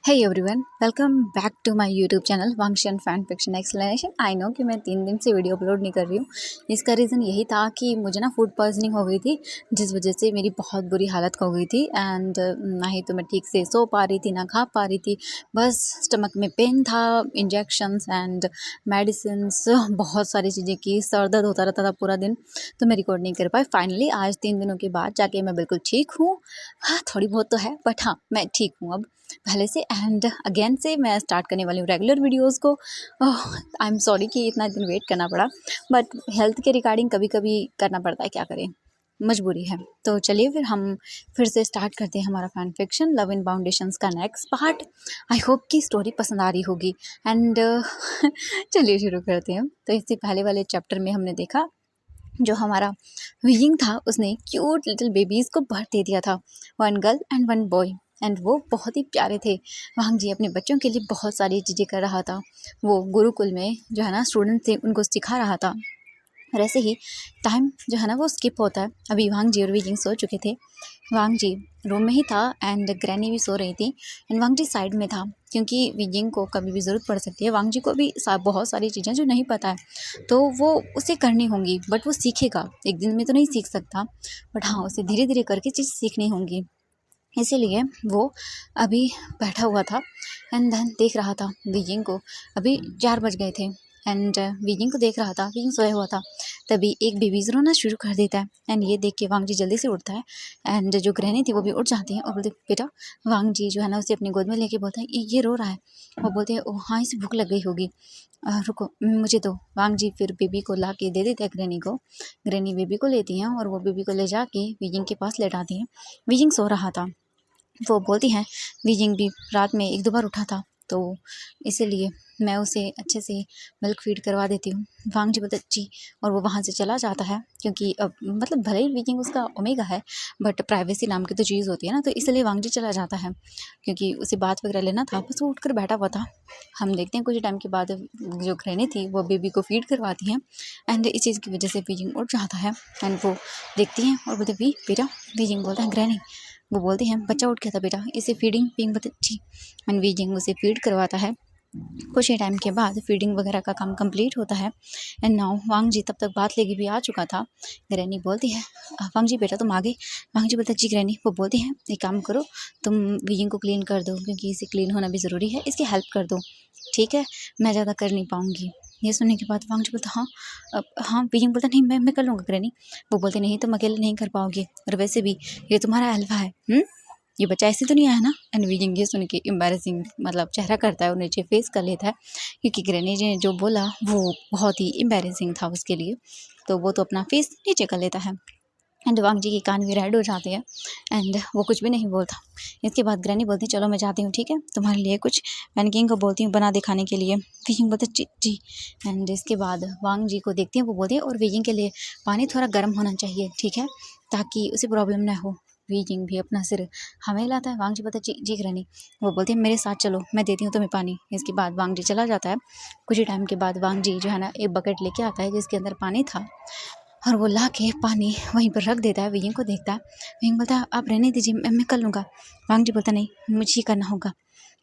Hey everyone, welcome back to my YouTube channel Wangxian fan fiction explanation. I know कि मैं 3 दिन से video upload नहीं कर रही हूँ। इसका रीज़न यही था कि मुझे ना फूड पॉइजनिंग हो गई थी, जिस वजह से मेरी बहुत बुरी हालत हो गई थी। एंड ना ही तो मैं ठीक से सो पा रही थी, ना खा पा रही थी। बस स्टमक में पेन था, इंजेक्शंस एंड मेडिसिन, बहुत सारी चीज़ें की, सर दर्द होता रहता था पूरा दिन। तो मैं रिकॉर्ड नहीं कर पाई। फाइनली आज 3 दिनों के बाद जाके मैं बिल्कुल ठीक हूँ। हाँ, थोड़ी बहुत तो है, बट हाँ, मैं ठीक हूँ अब पहले से। एंड अगेन से मैं स्टार्ट करने वाली हूँ रेगुलर वीडियोस को। आई एम सॉरी कि इतना दिन वेट करना पड़ा, बट हेल्थ के रिगार्डिंग कभी कभी करना पड़ता है, क्या करें, मजबूरी है। तो चलिए फिर हम फिर से स्टार्ट करते हैं हमारा fan fiction love in foundations का नेक्स्ट पार्ट। आई होप कि स्टोरी पसंद आ रही होगी। एंड चलिए शुरू करते हैं। तो इससे पहले वाले चैप्टर में हमने देखा जो हमारा विंग था उसने क्यूट लिटिल बेबीज़ को बर्थ दे दिया था, 1 गर्ल एंड 1 बॉय। एंड वो बहुत ही प्यारे थे। वांग जी अपने बच्चों के लिए बहुत सारी चीज़ें कर रहा था। वो गुरुकुल में जो है ना स्टूडेंट थे उनको सिखा रहा था। और ऐसे ही टाइम जो है ना वो स्किप होता है। अभी वांग जी और विजिंग सो चुके थे। वांग जी रूम में ही था एंड ग्रैनी भी सो रही थी एंड वांग जी साइड में था, क्योंकि विजिंग को कभी भी ज़रूरत पड़ सकती है। वांग जी को भी बहुत सारी चीज़ें जो नहीं पता है तो वो उसे करनी होंगी, बट वो सीखेगा। एक दिन में तो नहीं सीख सकता, बट हाँ उसे धीरे धीरे करके चीज़ सीखनी होंगी। इसीलिए वो अभी बैठा हुआ था एंड देन देख रहा था विजिंग को। अभी 4 बज गए थे एंड विजिंग को देख रहा था। विजिंग सोया हुआ था, तभी एक बेबीज रोना शुरू कर देता है एंड ये देख के वांग जी जल्दी से उठता है एंड जो ग्रहणी थी वो भी उठ जाती है और बोलते बेटा। वांग जी जो है ना उसे अपनी गोद में लेके बोलता है ये रो रहा है। वो बोलते हैं ओ हाँ इसे भूख लग गई होगी, रुको मुझे दो। वांग जी फिर बेबी को ला के दे देते हैं ग्रहणी को। ग्रहणी बेबी को लेती हैं और वो बेबी को ले जाके विजिंग के पास लेटाती हैं। विजिंग सो रहा था। वो बोलती हैं बीजिंग भी रात में 1-2 बार उठा था, तो इसीलिए मैं उसे अच्छे से मिल्क फीड करवा देती हूँ। वांग जी बोलते जी, और वो वहाँ से चला जाता है, क्योंकि अब मतलब भले ही बीजिंग उसका ओमेगा है, बट प्राइवेसी नाम की तो चीज़ होती है ना, तो इसलिए वांग जी चला जाता है, क्योंकि उसे बात वगैरह लेना था। बस वो उठ कर बैठा हुआ था। हम देखते हैं कुछ टाइम के बाद जो ग्रहणी थी वो बेबी को फीड करवाती हैं एंड इस चीज़ की वजह से बीजिंग उठ जाता है एंड वो देखती हैं और बोलते वी बेटा। बीजिंग बोलता है ग्रहणी। वो बोलती हैं बच्चा उठ गया था बेटा, इसे फीडिंग पिंग बता जी। एंड वीजिंग उसे फीड करवाता है। कुछ ही टाइम के बाद फीडिंग वगैरह का काम कंप्लीट होता है एंड नाउ वांग जी तब तक बात लेके भी आ चुका था। ग्रैनी बोलती है वांग जी बेटा तुम आ गए। वांग जी बोलता है जी ग्रैनी। वो बोलती हैं एक काम करो, तुम वीजिंग को क्लीन कर दो, क्योंकि इसे क्लीन होना भी ज़रूरी है, इसकी हेल्प कर दो, ठीक है, मैं ज़्यादा कर नहीं पाऊँगी। ये सुनने के बाद वांग जी बोलता हाँ हाँ। वीजिंग बोलता नहीं मैं कर लूँगा ग्रैनी। वो बोलते नहीं तुम अकेले नहीं कर पाओगे, और वैसे भी ये तुम्हारा अल्फा है, ये बच्चा ऐसे तो नहीं आया ना। एंड विजिंग ये सुन के एम्बैरेसिंग मतलब चेहरा करता है और नीचे फेस कर लेता है, क्योंकि ग्रैनी ने जो बोला वो बहुत ही एम्बैरेसिंग था उसके लिए, तो वो तो अपना फेस नीचे कर लेता है। एंड वांग जी के कान भी रेड हो जाते हैं एंड वो कुछ भी नहीं बोलता। इसके बाद ग्रैनी बोलती है चलो मैं जाती हूँ, ठीक है, तुम्हारे लिए कुछ पैनकेक को बोलती हूँ बना दे खाने के लिए। विजिंग बोलते जी जी। एंड इसके बाद वांग जी को देखती हैं, वो बोलती है और विजिंग के लिए पानी थोड़ा गर्म होना चाहिए, ठीक है, ताकि उसे प्रॉब्लम ना हो। वीजिंग भी अपना सिर हमें हिलाता है। वांग जी बोलता है जी जी ग्रैनी। वो बोलती है मेरे साथ चलो, मैं देती हूँ तुम्हें पानी। इसके बाद वांग जी चला जाता है। कुछ ही टाइम के बाद वांग जी जो है ना एक बकेट लेके आता है जिसके अंदर पानी था, और वो ला के पानी वहीं पर रख देता है। विजिंग को देखता है। विजिंग बोलता है आप रहने दीजिए, मैं कर लूँगा। वांग जी बोलता नहीं मुझे ही करना होगा।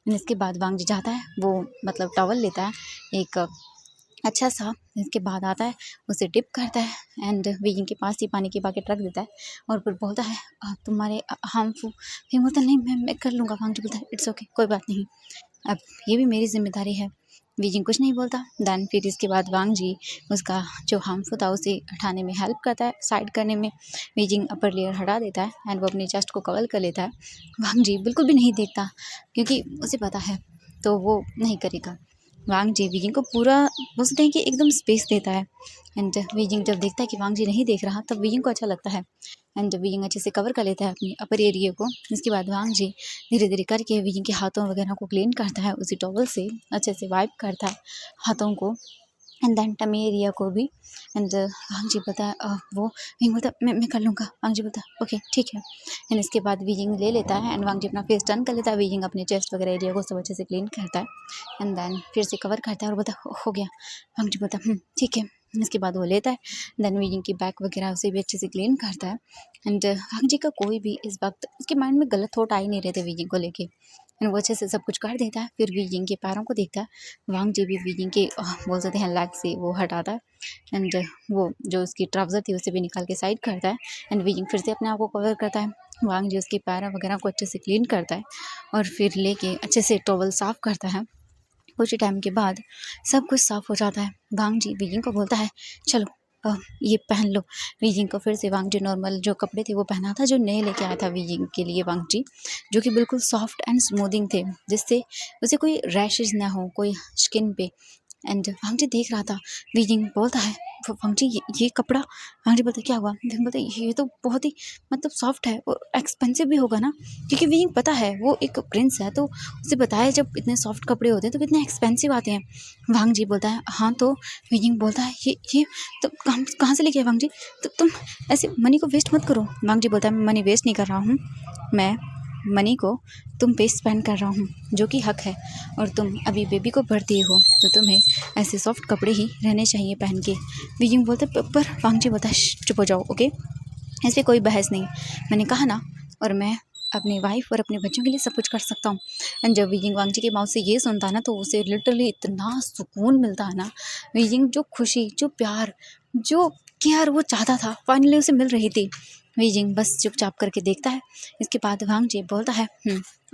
इसके बाद वांग जी जाता है, वो मतलब टॉवल लेता है एक अच्छा सा। इसके बाद आता है, उसे डिप करता है एंड विजिंग के पास ही पानी की बकेट रख देता है और फिर बोलता है तुम्हारे हार्मफुल। फिर बोलता है नहीं मैं कर लूँगा। वांग जी बोलता है इट्स ओके, कोई बात नहीं, अब ये भी मेरी जिम्मेदारी है। विजिंग कुछ नहीं बोलता। देन फिर इसके बाद वांग जी उसका जो हार्मफुल था उसे हटाने में हेल्प करता है, साइड करने में। विजिंग अपर लेयर हटा देता है एंड वो अपनी चेस्ट को कवर कर लेता है। वांग जी बिल्कुल भी नहीं देखता, क्योंकि उसे पता है तो वो नहीं करेगा। वांग जी विजिंग को पूरा बोलते हैं कि एकदम स्पेस देता है एंड विजिंग जब देखता है कि वांग जी नहीं देख रहा तब विजिंग को अच्छा लगता है एंड विजिंग अच्छे से कवर कर लेता है अपनी अपर एरिया को। इसके बाद वांग जी धीरे धीरे करके विजिंग के हाथों वगैरह को क्लीन करता है, उसी टॉवल से अच्छे से वाइप करता है हाथों को एंड देन टमी एरिया को भी। एंड वांग जी बोलता है वो विजिंग बोलता है मैं कर लूँगा। वांग जी बोलता है ओके ठीक है। एंड इसके बाद विजिंग ले लेता है एंड वांग जी अपना फेस टर्न कर लेता है। विजिंग अपने चेस्ट वगैरह एरिया को सब अच्छे से क्लीन करता है एंड देन फिर से कवर करता है और बोलता है हो गया। वांग जी बोलता है ठीक है। इसके बाद वो लेता है, देन वीजिंग की बैक वगैरह उसे भी अच्छे से क्लीन करता है। एंड वांग जी का कोई भी इस वक्त उसके माइंड में गलत थॉट आ ही नहीं रहे थे वीजिंग को लेके, एंड वो अच्छे से सब कुछ कर देता है। फिर वीजिंग के पैरों को देखता है, वांग जी भी वीजिंग के बोल सकते हैं लेग से वो हटाता है, एंड वो जो उसकी ट्राउज़र थी उसे भी निकाल के साइड करता है, एंड वीजिंग फिर से अपने आप को कवर करता है। वांग जी उसके पैर वगैरह को अच्छे से क्लीन करता है और फिर लेके अच्छे से टॉवल साफ़ करता है। कुछ टाइम के बाद सब कुछ साफ़ हो जाता है। वांग जी वीजिंग को बोलता है, चलो ये पहन लो। वीजिंग को फिर से वांग जी नॉर्मल जो कपड़े थे वो पहना था, जो नए लेके आया था वीजिंग के लिए वांग जी, जो कि बिल्कुल सॉफ्ट एंड स्मूथिंग थे, जिससे उसे कोई रैशेज ना हो कोई स्किन पे। एंड वांग जी देख रहा था। वीजिंग बोलता है, वांग जी ये कपड़ा। वांग जी बोलता है, क्या हुआ? वीजिंग बोलता है, ये तो बहुत ही मतलब सॉफ्ट है और एक्सपेंसिव भी होगा ना, क्योंकि वीजिंग पता है वो एक प्रिंस है, तो उसे बताया जब इतने सॉफ्ट कपड़े होते हैं तो कितने एक्सपेंसिव आते हैं। वांग जी बोलता है, हाँ। तो वीजिंग बोलता है, ये तो कहाँ कहाँ से लेके आए वांग जी? तो तुम ऐसे मनी को वेस्ट मत करो। वांग जी बोलता है, मैं मनी वेस्ट नहीं कर रहा हूँ, मैं मनी को तुम पे स्पेंड कर रहा हूँ, जो कि हक है, और तुम अभी बेबी को भर दिए हो तो तुम्हें ऐसे सॉफ्ट कपड़े ही रहने चाहिए पहन के। वीजिंग बोलते पर वांग जी बोलता है, चुप हो जाओ, ओके, इस पर कोई बहस नहीं, मैंने कहा ना, और मैं अपनी वाइफ और अपने बच्चों के लिए सब कुछ कर सकता हूँ। एंड जब वीजिंग वांग जी के माउथ से ये सुनता है ना, तो उसे लिटरली इतना सुकून मिलता है ना। वीजिंग जो खुशी, जो प्यार, जो केयर वो चाहता था फाइनली उसे मिल रही थी। वीजिंग बस चुपचाप करके देखता है। इसके बाद वांग जी बोलता है,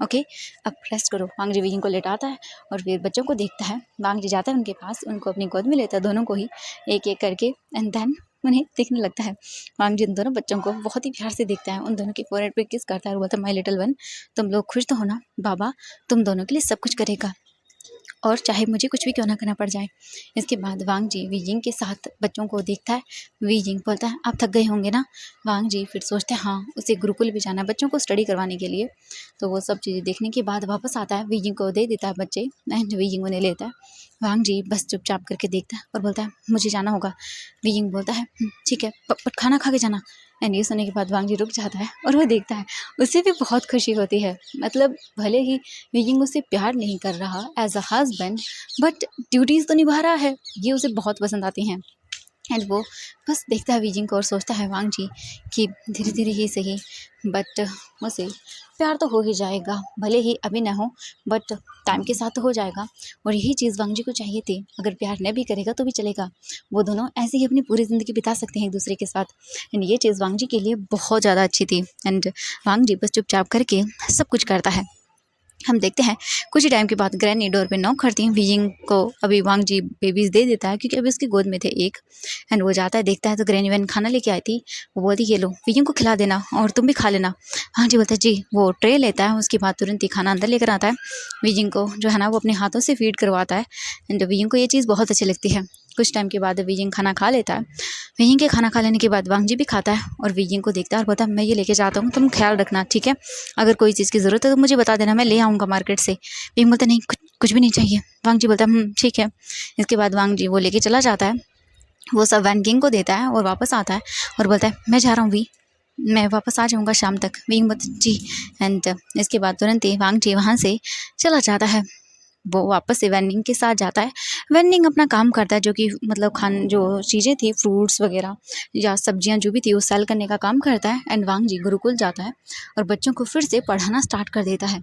ओके, अब रेस्ट करो। वांग जी वीजिंग को लेटाता है और फिर बच्चों को देखता है। वांग जी जाता है उनके पास, उनको अपनी गोद में लेता है, दोनों को ही एक एक करके, एंड देन उन्हें देखने लगता है। वांग जी उन दोनों बच्चों को बहुत ही प्यार से देखता है, उन दोनों के फोरहेड पे किस करता है और बोलता है, माय लिटिल वन, तुम लोग खुश तो हो ना? बाबा तुम दोनों के लिए सब कुछ करेगा, और चाहे मुझे कुछ भी क्यों ना करना पड़ जाए। इसके बाद वांग जी वीजिंग के साथ बच्चों को देखता है। वीजिंग बोलता है, आप थक गए होंगे ना? वांग जी फिर सोचते हैं, हाँ, उसे गुरुकुल भी जाना है बच्चों को स्टडी करवाने के लिए। तो वो सब चीज़ें देखने के बाद वापस आता है, वीजिंग को दे देता है बच्चे, एंड वीजिंग उन्हें लेता है। वांग जी बस चुपचाप करके देखता है और बोलता है, मुझे जाना होगा। वीजिंग बोलता है, ठीक है, पर खाना खा के जाना। एंड ये सुनने के बाद वांग जी रुक जाता है और वो देखता है, उसे भी बहुत खुशी होती है। मतलब भले ही वीजिंग उससे प्यार नहीं कर रहा as a husband, but duties तो निभा रहा है, ये उसे बहुत पसंद आती हैं। एंड वो बस देखता है वीजिंग को और सोचता है वांग जी कि धीरे धीरे ही सही, बट उसे प्यार तो हो ही जाएगा, भले ही अभी ना हो, बट टाइम के साथ तो हो जाएगा। और यही चीज़ वांग जी को चाहिए थी, अगर प्यार न भी करेगा तो भी चलेगा, वो दोनों ऐसे ही अपनी पूरी ज़िंदगी बिता सकते हैं एक दूसरे के साथ। एंड ये चीज़ वांग जी के लिए बहुत ज़्यादा अच्छी थी। एंड वांग जी बस चुपचाप करके सब कुछ करता है। हम देखते हैं कुछ ही टाइम के बाद ग्रैनी डोर पे नॉक करती हैं। वीजिंग को अभी वांग जी बेबीज़ दे देता है, क्योंकि अभी उसकी गोद में थे एक। एंड वो जाता है, देखता है तो ग्रैनी वैन खाना लेके आई थी। वो बोलती, ये लो, वीजिंग को खिला देना और तुम भी खा लेना। हाँ जी बोलता है, जी। वो ट्रे लेता है, उसके बाद तुरंत ही खाना अंदर लेकर आता है। वीजिंग को जो है ना वो अपने हाथों से फीड करवाता है। एंड वीजिंग को ये चीज़ बहुत अच्छी लगती है। कुछ टाइम के बाद वीजिंग खाना खा लेता है। वीजिंग के खाना खा लेने के बाद वांग जी भी खाता है और वीजिंग को देखता है और बोलता है, मैं ये लेके जाता हूँ, तुम ख्याल रखना, ठीक है? अगर कोई चीज़ की ज़रूरत है तो मुझे बता देना, मैं ले आऊँगा मार्केट से। वीजिंग बोलता है, नहीं, कुछ भी नहीं चाहिए। वांग जी बोलता है, ठीक है। इसके बाद वांग जी वो लेके चला जाता है, वो सब वैन किंग को देता है और वापस आता है और बोलता है, मैं जा रहा हूँ वी, मैं वापस आ जाऊँगा शाम तक। वीजिंग बोलता है, जी। एंड इसके बाद तुरंत ही वांग जी वहाँ से चला जाता है। वो वापस से वेंडिंग के साथ जाता है। वेंडिंग अपना काम करता है, जो कि मतलब जो चीज़ें थी, फ्रूट्स वगैरह या सब्जियां जो भी थी, वो सेल करने का काम करता है। एंड वांग जी गुरुकुल जाता है और बच्चों को फिर से पढ़ाना स्टार्ट कर देता है,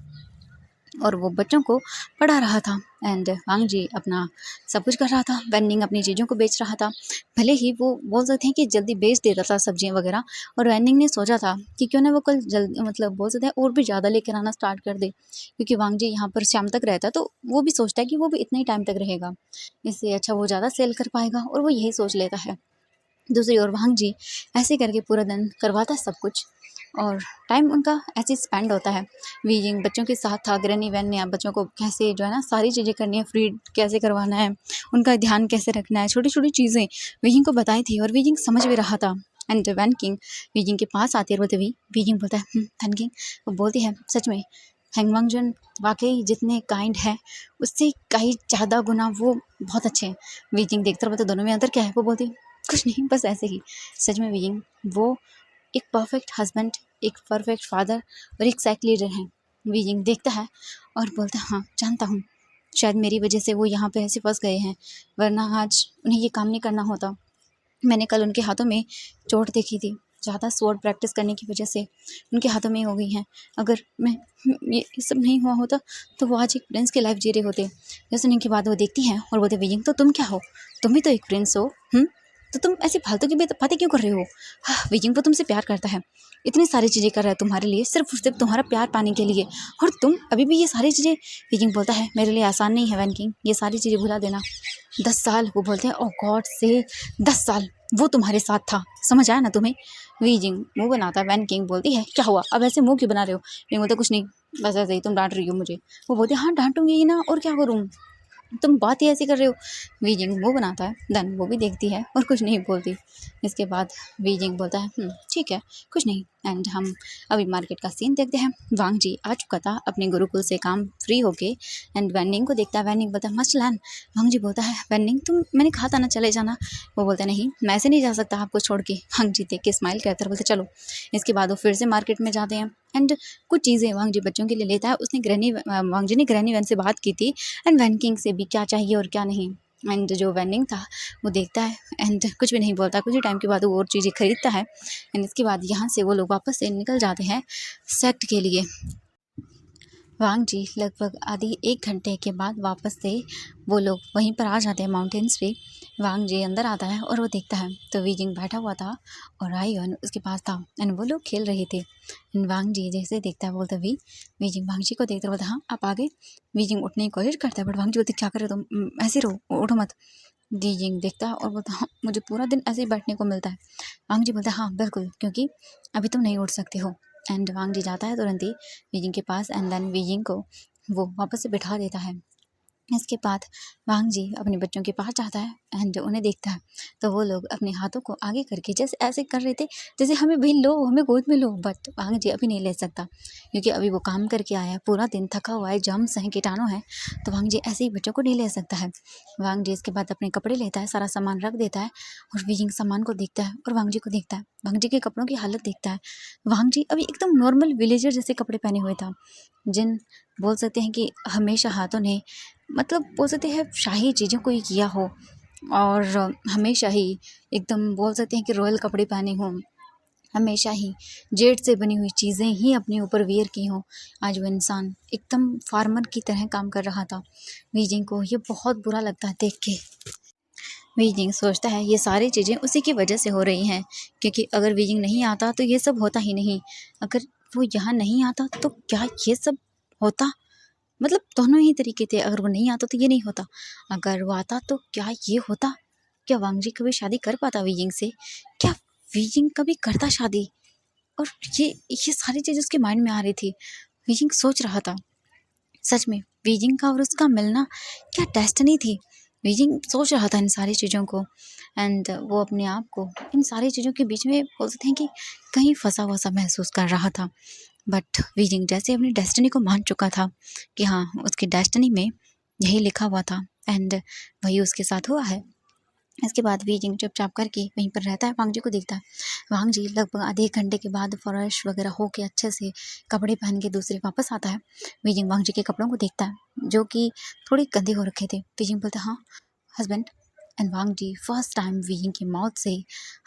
और वो बच्चों को पढ़ा रहा था। एंड वांग जी अपना सब कुछ कर रहा था। वेंडिंग अपनी चीज़ों को बेच रहा था, भले ही वो बोल सकते हैं कि जल्दी बेच देता था सब्जियां वगैरह। और वेंडिंग ने सोचा था कि क्यों ना वो कल जल्दी मतलब बोल सकते हैं और भी ज़्यादा लेकर आना स्टार्ट कर दे, क्योंकि वांग जी यहाँ पर शाम तक रहता है, तो वो भी सोचता है कि वो भी इतने ही टाइम तक रहेगा, इससे अच्छा वो ज़्यादा सेल कर पाएगा, और वो यही सोच लेता है। दूसरी ओर वांग जी ऐसे करके पूरा दिन करवाता है सब कुछ, और टाइम उनका ऐसे ही स्पेंड होता है। वीजिंग बच्चों के साथ था, ग्रैनी वैन ने बच्चों को कैसे जो है ना सारी चीज़ें करनी है, फीड कैसे करवाना है, उनका ध्यान कैसे रखना है, छोटी छोटी चीज़ें वीजिंग को बताई थी, और वीजिंग समझ भी रहा था। एंड वैन किंग वीजिंग के पास आती है, बोलते वीजिंग बोलता है, वैन किंग। वो बोलती है, सच में हैंगवांग जन वाकई जितने काइंड है उससे कई ज़्यादा गुना वो बहुत अच्छे हैं। वीजिंग देखते रहो, दोनों में अंतर क्या है? वो बोलती, कुछ नहीं, बस ऐसे ही। सच में वीजिंग वो एक परफेक्ट हस्बैंड, एक परफेक्ट फादर और एक सैक लीडर हैं। वीजिंग देखता है और बोलता है, हाँ जानता हूँ, शायद मेरी वजह से वो यहाँ पे ऐसे फंस गए हैं, वरना आज उन्हें ये काम नहीं करना होता। मैंने कल उनके हाथों में चोट देखी थी, ज़्यादा स्वॉर्ड प्रैक्टिस करने की वजह से उनके हाथों में हो गई हैं। अगर ये सब नहीं हुआ होता तो वो आज एक प्रिंस की लाइफ जी रहे होते। ये सुनने के बाद वो देखती हैं और बोलते, विजिंग तो तुम क्या हो, तुम भी तो एक प्रिंस हो। तो तुम ऐसी फालतू की बातें क्यों कर रहे हो? विजिंग वो तुमसे प्यार करता है, इतनी सारी चीज़ें कर रहा है तुम्हारे लिए, सिर्फ और सिर्फ तुम्हारा प्यार पाने के लिए, और तुम अभी भी ये सारी चीज़ें। विजिंग बोलता है, मेरे लिए आसान नहीं है वैन किंग, ये सारी चीज़ें भुला देना। 10 साल, वो बोलते हैं, ओ गॉड से 10 साल वो तुम्हारे साथ था, समझ आया ना तुम्हें? वीजिंग मुंह बनाता है। वैन किंग बोलती है, क्या हुआ, अब ऐसे मुंह क्यों बना रहे हो? विजिंग बोलता, कुछ नहीं, बस ऐसे ही तुम डांट रही हो मुझे। वो बोलते, हाँ डांटूंगी ही ना, और क्या करूँ, तुम बात ही ऐसी कर रहे हो। वीजिंग मुंह बनाता है। देन वो भी देखती है और कुछ नहीं बोलती। इसके बाद वीजिंग बोलता है, ठीक है, कुछ नहीं। एंड हम अभी मार्केट का सीन देखते हैं। वांग जी आ चुका था अपने गुरुकुल से काम फ्री होके, एंड वैनिंग को देखता है। वैनिंग बोलता है, मस्ट लर्न। वांग जी बोलता है, वैनिंग तुम, मैंने कहा था ना चले जाना। वो बोलता है, नहीं मैं ऐसे नहीं जा सकता आपको छोड़ के। वांग जी देख के स्माइल करता है, बोलते चलो। इसके बाद वो फिर से मार्केट में जाते हैं एंड कुछ चीज़ें वांग जी बच्चों के लिए लेता है। उसने वांग जी ने ग्रैनी वैन से बात की थी एंड वैन किंग से भी, क्या चाहिए और क्या नहीं। एंड जो वैनिंग था वो देखता है एंड कुछ भी नहीं बोलता। कुछ ही टाइम के बाद वो और चीज़ें खरीदता है एंड इसके बाद यहाँ से वो लोग वापस से निकल जाते हैं सेट के लिए। वांग जी लगभग आधी 1 घंटे के बाद वापस से वो लोग वहीं पर आ जाते हैं माउंटेन्स पे। वांग जी अंदर आता है और वो देखता है तो वीजिंग बैठा हुआ था और आयुन उसके पास था एंड वो लोग खेल रहे थे। एंड वांग जी जैसे देखता है बोलता, वीजिंग वांग जी को देखता बोलता, हाँ आप आ गए। वीजिंग उठने की कोशिश करता है बट वांग जी बोलते, क्या करे तुम, ऐसे रहो, उठो मत। वीजिंग देखता है और बोलता, हाँ मुझे पूरा दिन ऐसे ही बैठने को मिलता है। वांग जी बोलता है, हाँ बिल्कुल, क्योंकि अभी तुम नहीं उठ सकते हो। एंड वांग जी जाता है तुरंत ही वीजिंग के पास एंड देन वीजिंग को वो वापस से बिठा देता है। इसके बाद वांग जी अपने बच्चों के पास जाता है एंड उन्हें देखता है तो वो लोग अपने हाथों को आगे करके जैसे ऐसे कर रहे थे जैसे हमें भी लो, हमें गोद में लो। बट वांग जी अभी नहीं ले सकता क्योंकि अभी वो काम करके आया है, पूरा दिन थका हुआ है, जम्स हैं, कीटाणु है, तो वांग जी ऐसे ही बच्चों को नहीं ले सकता है। वांग जी इसके बाद अपने कपड़े लेता है, सारा सामान रख देता है और वीजिंग सामान को देखता है और वांग जी को देखता है। वांग जी के कपड़ों की हालत देखता है। वांग जी अभी एकदम नॉर्मल विलेजर जैसे कपड़े पहने हुए था, जिन बोल सकते हैं कि हमेशा हाथों ने मतलब बोल सकते हैं शाही चीज़ों को ही किया हो और हमेशा ही एकदम बोल सकते हैं कि रॉयल कपड़े पहने हों, हमेशा ही जेड से बनी हुई चीज़ें ही अपने ऊपर वियर की हों। आज वो इंसान एकदम फार्मर की तरह काम कर रहा था। वीजिंग को ये बहुत बुरा लगता है देख के। वीजिंग सोचता है ये सारी चीज़ें उसी की वजह से हो रही हैं, क्योंकि अगर वीजिंग नहीं आता तो ये सब होता ही नहीं। अगर वो यहाँ नहीं आता तो क्या ये सब होता? मतलब दोनों ही तरीके थे, अगर वो नहीं आता तो ये नहीं होता, अगर वो आता तो क्या ये होता? क्या वांग जी कभी शादी कर पाता वीजिंग से? क्या वीजिंग कभी करता शादी? और ये सारी चीज़ें उसके माइंड में आ रही थी। वीजिंग सोच रहा था सच में वीजिंग का और उसका मिलना क्या डेस्टिनी थी। वीजिंग सोच रहा था इन सारी चीज़ों को एंड वो अपने आप को इन सारी चीज़ों के बीच में बोल सकते हैं कि कहीं फंसा हुआ सा महसूस कर रहा था। बट वीजिंग जैसे अपनी डेस्टिनी को मान चुका था कि हाँ उसकी डेस्टिनी में यही लिखा हुआ था एंड वही उसके साथ हुआ है। इसके बाद वीजिंग चुपचाप करके वहीं पर रहता है, वांग जी को देखता है। वांग जी लगभग आधे 1 घंटे के बाद फ्रेश वगैरह होके अच्छे से कपड़े पहन के दूसरे वापस आता है। वीजिंग वांग जी के कपड़ों को देखता है जो कि थोड़े गंदे हो रखे थे। वीजिंग बोलता है, हाँ husband. And Wang ji first time Weijing की माउथ से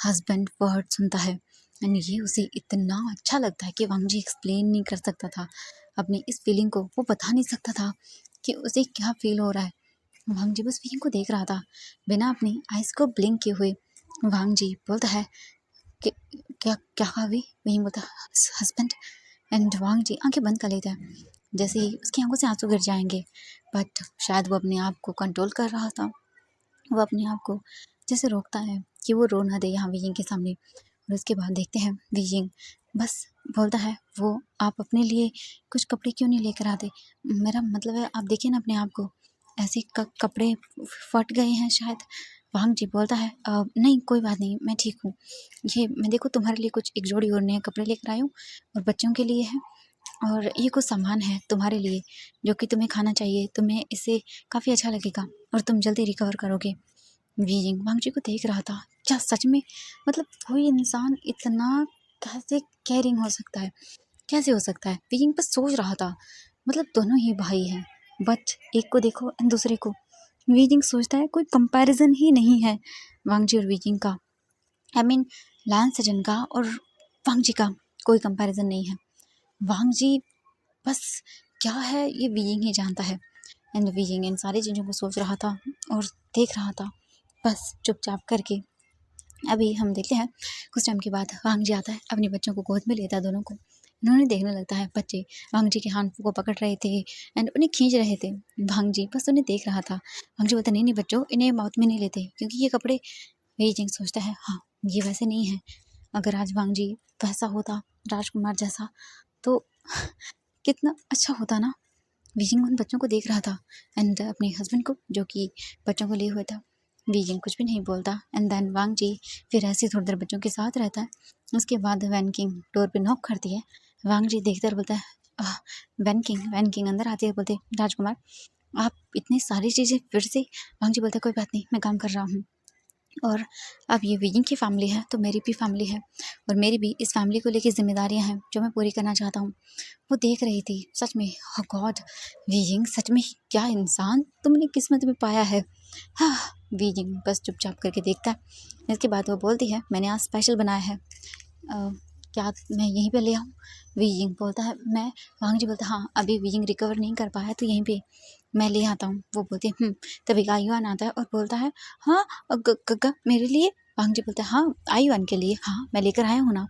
हस्बैंड वर्ड सुनता है एंड ये उसे इतना अच्छा लगता है कि वांग जी एक्सप्लेन नहीं कर सकता था अपनी इस फीलिंग को। वो बता नहीं सकता था कि उसे क्या फील हो रहा है। वांग जी बस वीजिंग को देख रहा था बिना अपनी आइज़ को ब्लिंक किए हुए। वांग जी बोलता है कि क्या क्या कहा वीजिंग बोलता है, हस्बैंड। एंड वांग जी आंखें बंद कर लेता है जैसे ही उसकी आंखों से आंसू गिर जाएंगे, बट शायद वो अपने आप को कंट्रोल कर रहा था। वो अपने आप को जैसे रोकता है कि वो रो ना दे यहाँ वीजिंग के सामने। और उसके बाद देखते हैं वीजिंग बस बोलता है, वो आप अपने लिए कुछ कपड़े क्यों नहीं लेकर आते? मेरा मतलब है आप देखिए ना अपने आप को, ऐसे कपड़े फट गए हैं शायद। वांग जी बोलता है, नहीं कोई बात नहीं, मैं ठीक हूँ। ये मैं देखो तुम्हारे लिए कुछ एक जोड़ी और नए कपड़े लेकर आई हूँ और बच्चों के लिए है, और ये कुछ सामान है तुम्हारे लिए जो कि तुम्हें खाना चाहिए, तुम्हें इससे काफ़ी अच्छा लगेगा और तुम जल्दी रिकवर करोगे। वीजिंग वांग जी को देख रहा था, क्या सच में मतलब कोई इंसान इतना कैसे केयरिंग हो सकता है, कैसे हो सकता है? वीजिंग बस सोच रहा था मतलब दोनों ही भाई हैं बट एक को देखो एंड दूसरे को। वीजिंग सोचता है कोई कंपैरिजन ही नहीं है वांग जी और वीजिंग का। आई मीन लान सजन का और वांग जी का कोई कंपैरिजन नहीं है। वांग जी बस क्या है ये वीइंग ही जानता है। एंड वीइंग इन सारी चीज़ों को सोच रहा था और देख रहा था बस चुपचाप करके। अभी हम देखते हैं कुछ टाइम के बाद वांग जी आता है, अपने बच्चों को गोद में लेता है दोनों को। इन्होंने देखने लगता है बच्चे वांग जी के हाथ को पकड़ रहे थे एंड उन्हें खींच रहे थे। वांग जी बस उन्हें देख रहा था। वांग जी बोलता नहीं नहीं बच्चों, इन्हें माउथ में नहीं लेते क्योंकि ये कपड़े। वीइंग सोचता है हाँ ये वैसे नहीं है। अगर आज वांग जी वैसा होता राजकुमार जैसा तो कितना अच्छा होता ना। वीइंग उन बच्चों को देख रहा था एंड अपने हस्बैंड को जो कि बच्चों को लिए हुए था। वीइंग कुछ भी नहीं बोलता एंड देन वांग जी फिर ऐसे थोड़ी देर बच्चों के साथ रहता है। उसके बाद वैन किंग डोर पे नॉक करती है। वांग जी देखता है और बोलता है वैन किंग अंदर आती है, बोलते राजकुमार आप इतनी सारी चीज़ें फिर से। वांग जी बोलता है कोई बात नहीं, मैं काम कर रहा हूँ। और अब ये वीइंग की फैमिली है तो मेरी भी फैमिली है और मेरी भी इस फैमिली को लेकर जिम्मेदारियां हैं जो मैं पूरी करना चाहता हूँ। वो देख रही थी सच में, ओह गॉड वीइंग सच में क्या इंसान तुमने किस्मत में पाया है। हाँ। वीइंग बस चुपचाप करके देखता है। इसके बाद वो बोलती है मैंने आज स्पेशल बनाया है, क्या मैं यहीं पे ले आऊँ। वीइंग बोलता है मैं। वांग जी बोलता है हाँ अभी वीइंग रिकवर नहीं कर पाया तो यहीं पे मैं ले आता हूँ। वो बोलती है तभी आयुआन आता है और बोलता है हाँ गग्गा मेरे लिए। वांग जी बोलता है हाँ आयुआन के लिए, हाँ मैं लेकर आया हूँ ना।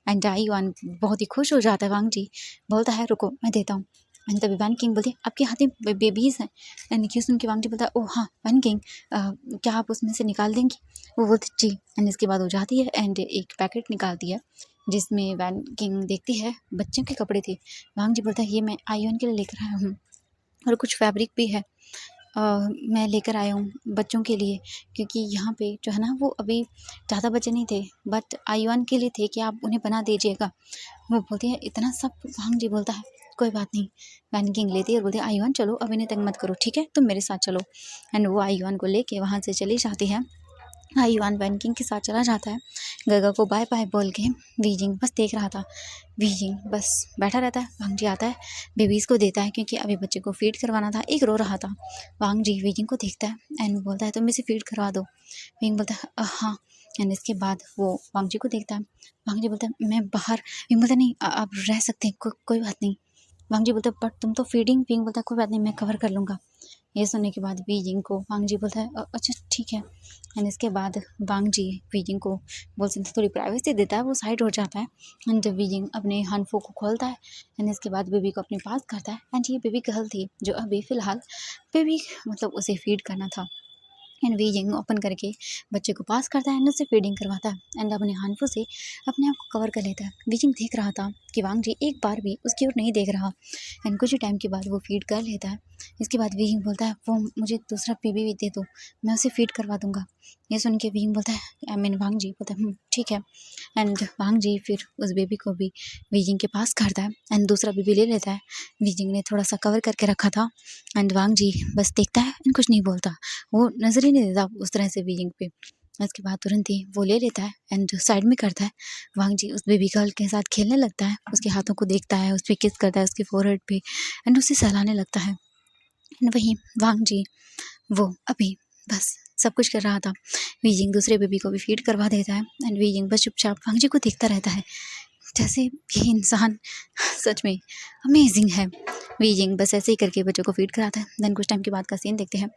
एंड आयुआन बहुत ही खुश हो जाता है। वांग जी बोलता है रुको मैं देता हूँ। एंड तभी वैन किंग बोलती है आपके हाथ में बेबीज़ हैं। एंड ये सुन के वांग जी बोलता है ओह हाँ वैन किंग क्या आप उसमें से निकाल देंगी। वो बोलती जी। एंड इसके बाद वो जाती है एंड एक पैकेट निकालती है जिसमें वैन किंग देखती है बच्चों के कपड़े थे। वांग जी बोलता है ये मैं आयुआन के लिए लेकर आया हूँ और कुछ फैब्रिक भी है, मैं लेकर आया हूँ बच्चों के लिए क्योंकि यहाँ पे जो है ना वो अभी ज़्यादा बच्चे नहीं थे बट आयुआन के लिए थे कि आप उन्हें बना दीजिएगा। वो बोलती है इतना सब। वांग जी बोलता है कोई बात नहीं। वैन किंग लेती है और बोलती है आयुआन चलो अब इन्हें तंग मत करो, ठीक है तुम मेरे साथ चलो। एंड वो आयुआन को लेके वहाँ से चली जाती है। आयुआन वैन किंग के साथ चला जाता है। गगा को बाय बाय बोल के वीजिंग बस देख रहा था। वीजिंग बस बैठा रहता है। वांग जी आता है बेबीज़ को देता है क्योंकि अभी बच्चे को फीड करवाना था, एक रो रहा था। वांग जी वीजिंग को देखता है एंड बोलता है तुम इसे फीड करवा दो। विंग बोलता है हाँ। एंड इसके बाद वो वांग जी को देखता है। वांग जी बोलता है मैं बाहर। विंग बोलता नहीं आप रह सकते हैं, कोई बात नहीं। वांग जी बोलता है बट तुम तो फीडिंग। विंग बोलता है कोई बात नहीं मैं कवर कर लूँगा। ये सुनने के बाद वीजिंग को वांग जी बोलता है अच्छा ठीक है। एंड इसके बाद वांग जी वीजिंग को बोलते हैं थोड़ी प्राइवेसी देता है, वो साइड हो जाता है। एंड वीजिंग अपने हनफो को खोलता है एंड इसके बाद बेबी को अपने पास करता है। एंड ये बेबी गर्ल थी जो अभी फ़िलहाल बेबी मतलब उसे फीड करना था। एंड वीजिंग ओपन करके बच्चे को पास करता है एंड उससे फीडिंग करवाता है एंड अपने हानफू से अपने आप को कवर कर लेता है। वीजिंग देख रहा था कि वांग जी एक बार भी उसकी ओर नहीं देख रहा एंड कुछ ही टाइम के बाद वो फीड कर लेता है। इसके बाद वीजिंग बोलता है वो मुझे दूसरा बेबी भी दे दो, मैं उसे फीड करवा दूंगा। ये सुन के वीजिंग बोलता है आई मीन वांग जी बोलता है ठीक है। एंड वांग जी फिर उस बेबी को भी वीजिंग के पास करता है एंड दूसरा बेबी ले लेता है। वीजिंग ने थोड़ा सा कवर करके रखा था एंड वांग जी बस देखता है एंड कुछ नहीं बोलता। वो नज़र ही नहीं देता उस तरह से बीइंग पे। उसके बाद तुरंत ही वो ले लेता है एंड साइड में करता है। वांग जी उस बेबी गर्ल के साथ खेलने लगता है, उसके हाथों को देखता है, उस पे किस करता है उसके फोरहेड पे एंड उसे सहलाने लगता है। एंड वहीं वांग जी वो अभी बस सब कुछ कर रहा था। वीजिंग दूसरे बेबी को भी फीड करवा देता है एंड वीजिंग बस चुपचाप वांग जी को देखता रहता है जैसे ये इंसान सच में अमेजिंग है। वीजिंग बस ऐसे ही करके बच्चों को फीड कराता है। देन कुछ टाइम के बाद का सीन देखते हैं।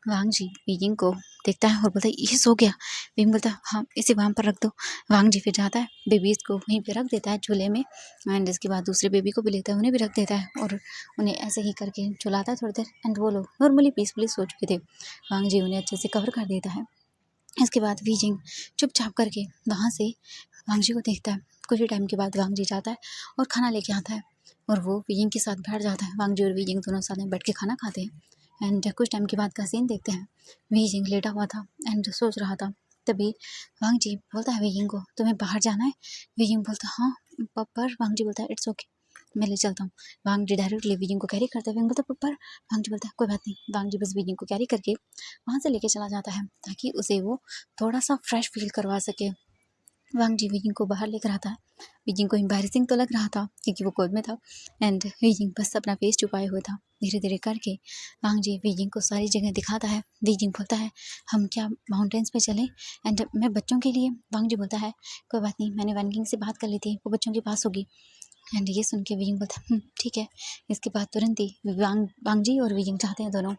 वांग जी वीजिंग को देखता है और बोलता है ये सो गया। वीजिंग बोलता है हाँ इसे वहाँ पर रख दो। वांग जी फिर जाता है बेबीज़ को वहीं पे रख देता है झूले में एंड इसके बाद दूसरे बेबी को भी लेता है, उन्हें भी रख देता है और उन्हें ऐसे ही करके झुलाता है थोड़ी देर एंड वो लोग नॉर्मली पीसफुली सो चुके थे। वांग जी उन्हें अच्छे से कवर कर देता है। इसके बाद वीजिंग चुपचाप करके वहाँ से वांग जी को देखता है। कुछ ही टाइम के बाद वांग जी जाता है और खाना लेके आता है और वो वीजिंग के साथ बैठ जाता है। वांग जी और वीजिंग दोनों साथ में बैठ के खाना खाते हैं एंड कुछ टाइम के बाद का सीन देखते हैं। वीजिंग लेटा हुआ था एंड सोच रहा था। तभी वांग जी बोलता है वीजिंग को तुम्हें बाहर जाना है। वीजिंग बोलता है हाँ पर वांग जी बोलता है इट्स ओके मैं ले चलता हूँ। वांग जी डायरेक्टली वीजिंग को कैरी करता है। वीजिंग बोलता है पर वांग जी बोलता है कोई बात नहीं। वांग जी बस वीजिंग को कैरी करके वहाँ से लेके चला जाता है ताकि उसे वो थोड़ा सा फ्रेश फील करवा सके। वांग जी वीजिंग को बाहर लेकर आता है। वीजिंग को एम्बैरेसिंग तो लग रहा था क्योंकि वो गोद में था एंड वीजिंग बस अपना फेस छुपाए हुए था। धीरे धीरे करके वांग जी वीजिंग को सारी जगह दिखाता है। वीजिंग बोलता है हम क्या माउंटेन्स पे चलें एंड मैं बच्चों के लिए। वांग जी बोलता है कोई बात नहीं, मैंने वन किंग से बात कर ली थी, वो बच्चों के पास होगी। एंड ये सुन के वीजिंग बोलता है ठीक है। इसके बाद तुरंत ही वांग जी और वीजिंग जाते हैं दोनों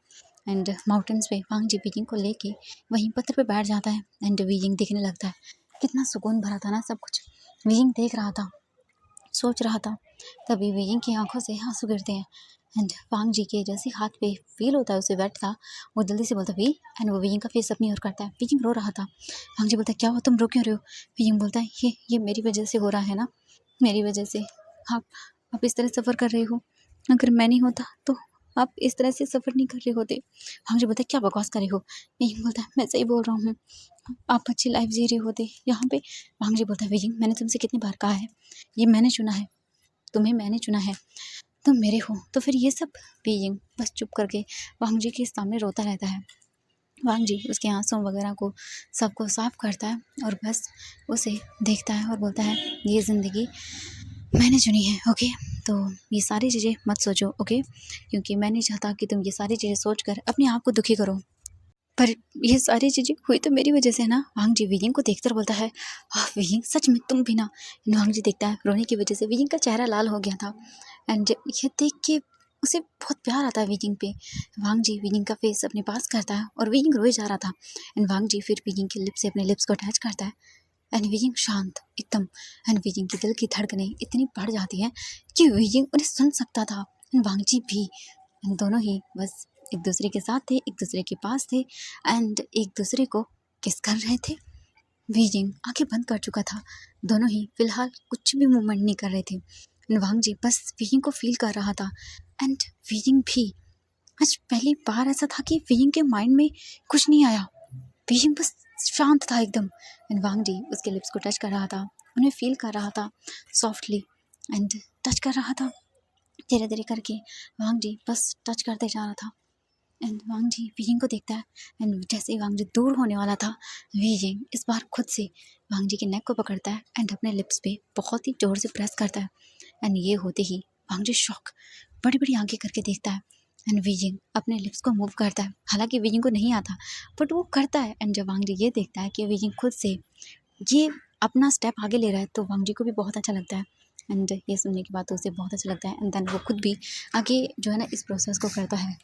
एंड माउंटेन्स पे। वांग जी वीजिंग को लेके वहीं पत्थर पे बैठ जाता है एंड वीजिंग देखने लगता है। कितना सुकून भरा था ना सब कुछ। वीजिंग देख रहा था, सोच रहा था। तभी वीजिंग की आंखों से आंसू गिरते हैं एंड वांग जी के जैसे हाथ पे फील होता है उसे वेट था, वो जल्दी से बोलता वी एंड वो वीजिंग का फेस अपनी ओर करता है। वीजिंग रो रहा था। वांग जी बोलता है क्या हुआ, तुम रो क्यों रहे हो? वीजिंग बोलता है ये मेरी वजह से हो रहा है ना, मेरी वजह से आप आप इस तरह सफ़र कर रहे हो। अगर मैं नहीं होता तो आप इस तरह से सफ़र नहीं कर रहे होते। वांग जी बोलता है क्या बकवास कर रहे हो? वीजिंग बोलता है मैं सही बोल रहा हूँ, आप अच्छी लाइफ जी रहे होते यहाँ पे। वांग जी बोलता है वीजिंग मैंने तुमसे कितनी बार कहा है, ये मैंने चुना है, तुम्हें मैंने चुना है, तुम मेरे हो, तो फिर ये सब। वीजिंग बस चुप करके वांग जी के सामने रोता रहता है। वांग जी उसके आंसू वगैरह को सबको साफ करता है और बस उसे देखता है और बोलता है ये ज़िंदगी मैंने चुनी है, ओके। तो ये सारी चीज़ें मत सोचो, ओके, क्योंकि मैं नहीं चाहता कि तुम ये सारी चीज़ें सोचकर अपने आप को दुखी करो। पर ये सारी चीज़ें हुई तो मेरी वजह से है ना। वांग जी वीजिंग को देखकर बोलता है वीजिंग सच में तुम भी ना। वांग जी देखता है रोने की वजह से वीजिंग का चेहरा लाल हो गया था एंड ये देख के उसे बहुत प्यार आता है वीजिंग पे। वांग जी वीजिंग का फेस अपने पास करता है और वीजिंग रोए जा रहा था एंड वांग जी फिर वीजिंग के लिप्स से अपने लिप्स को अटैच करता है एंड वीजिंग शांत एकदम। एंड वीजिंग के दिल की धड़कनें इतनी बढ़ जाती हैं कि वीजिंग उन्हें सुन सकता था एंड वांग जी भी। एंड दोनों ही बस एक दूसरे के साथ थे, एक दूसरे के पास थे एंड एक दूसरे को किस कर रहे थे। वीजिंग आंखें बंद कर चुका था, दोनों ही फिलहाल कुछ भी मूवमेंट नहीं कर रहे थे। वांग जी बस वीजिंग को फील कर रहा था एंड वीजिंग भी। आज पहली बार ऐसा था कि वीजिंग के माइंड में कुछ नहीं आया, वीजिंग बस शांत था एकदम एंड वांग जी उसके लिप्स को टच कर रहा था, उन्हें फील कर रहा था सॉफ्टली एंड टच कर रहा था धीरे धीरे करके। वांग जी बस टच करते जा रहा था एंड वांग जी वीजिंग को देखता है एंड जैसे ही वांग जी दूर होने वाला था, वीजिंग इस बार खुद से वांग जी के नेक को पकड़ता है एंड अपने लिप्स पे बहुत ही जोर से प्रेस करता है एंड ये होते ही वांग जी शॉक बड़ी बड़ी आंखें करके देखता है एंड वीजिंग अपने लिप्स को मूव करता है। हालांकि वीजिंग को नहीं आता बट वो करता है एंड जब वांग जी ये देखता है कि वीजिंग खुद से ये अपना स्टेप आगे ले रहा है तो वांग जी को भी बहुत अच्छा लगता है एंड ये सुनने के बाद तो उसे बहुत अच्छा लगता है एंड देन वो खुद भी आगे जो है ना इस प्रोसेस को करता है।